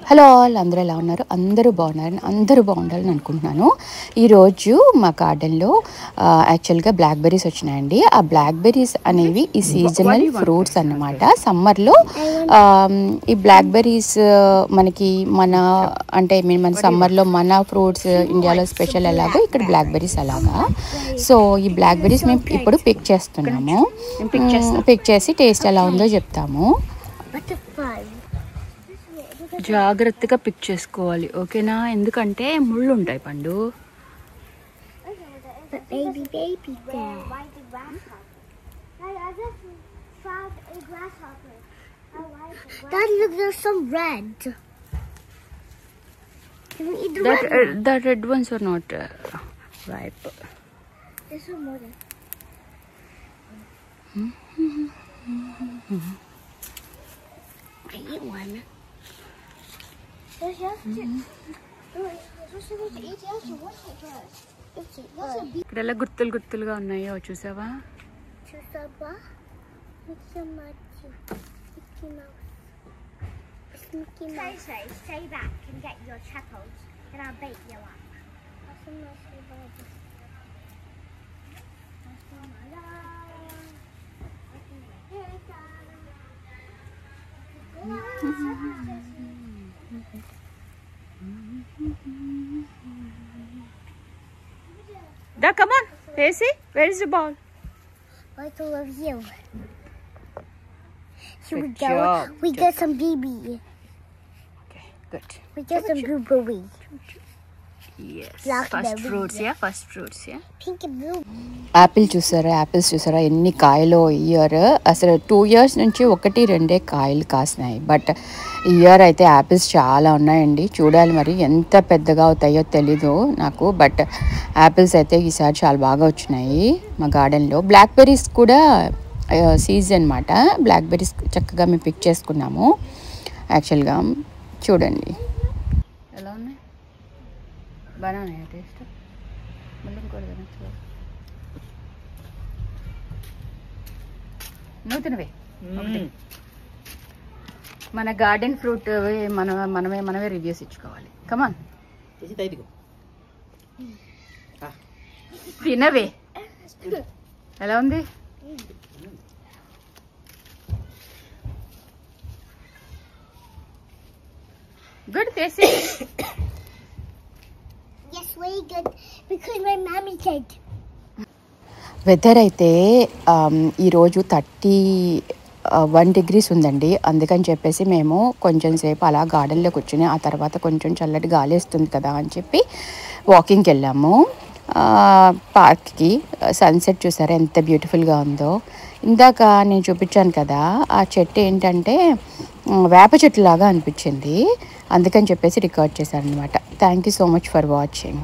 Hello all, అందరూ ఎలా ఉన్నారు? అందరూ బాగున్నారని, అందరూ బాగుండాలని అనుకుంటున్నాను. ఈరోజు మా గార్డెన్లో యాక్చువల్గా బ్లాక్బెర్రీస్ వచ్చినాయండి. ఆ బ్లాక్బెర్రీస్ అనేవి ఈ సీజనల్ ఫ్రూట్స్ అన్నమాట. సమ్మర్లో ఈ బ్లాక్బెర్రీస్ మనకి అంటే మన సమ్మర్లో మన ఫ్రూట్స్ ఇండియాలో స్పెషల్ ఎలాగో ఇక్కడ బ్లాక్బెర్రీస్ అలాగా. సో ఈ బ్లాక్బెర్రీస్ మేము ఇప్పుడు పిక్ చేస్తున్నాము. పిక్ చేసి టేస్ట్ ఎలా ఉందో చెప్తాము. జాగ్రత్తగా పిక్ చేసుకోవాలి, ఓకేనా? ఎందుకంటే ముళ్ళు ఉంటాయి పండు. Dad, look, there's some red. Can we eat the red one? The red ones are not ripe. There's some more. I eat one. ఇక్కడ ఎలా గుర్తులు గుర్తులుగా ఉన్నాయో చూసావా? Stay back and get your chapels and I'll bait you up. Da, come on, Pacey, where is the ball? Right over here. Here we go. We get some BB. Okay, good. We get some blueberry. Yes. First fruits, yeah. First fruits, yeah. Pink and blue. Apples చూసారా ఎన్ని కాయలు year. అసలు 2 years నుంచి 1-2 కాయలు కాసినాయి. But year అయితే apples చాలా ఉన్నాయండి. చూడాలి మరి ఎంత పెద్దగా అవుతాయో తెలీదు నాకు. బట్ యాపిల్స్ అయితే ఈసారి చాలా బాగా వచ్చినాయి మా గార్డెన్లో. బ్లాక్బెర్రీస్ కూడా సీజన్ అన్నమాట. బ్లాక్బెర్రీస్ చక్కగా మేము పిక్ చేసుకున్నాము. యాక్చువల్గా చూడండి ఎలా ఉన్నాయి, బాగా ఉన్నాయా టేస్ట్? మళ్ళీ ఇంకోటి కదా, నూతనవే. మన గార్డెన్ ఫ్రూట్ మనమే రివ్యూస్ ఇచ్చుకోవాలి. కమాన్ తినవే. ఎలా ఉంది? Good taste. Yes, very good. Because my mommy said. Weather అయితే ఈరోజు 31 degrees ఉందండి. అందుకని చెప్పేసి మేము కొంచెం సేపు అలా గార్డెన్లో కూర్చుని ఆ తర్వాత కొంచెం చల్లటి గాలి వేస్తుంది కదా అని చెప్పి వాకింగ్కి వెళ్ళాము పార్క్కి. సన్సెట్ చూసారా ఎంత బ్యూటిఫుల్గా ఉందో. ఇందాక నేను చూపించాను కదా, ఆ చెట్టు ఏంటంటే వేప చెట్టు లాగా అనిపించింది. అందుకని చెప్పేసి రికార్డ్ చేశాను అనమాట. Thank you so much for watching.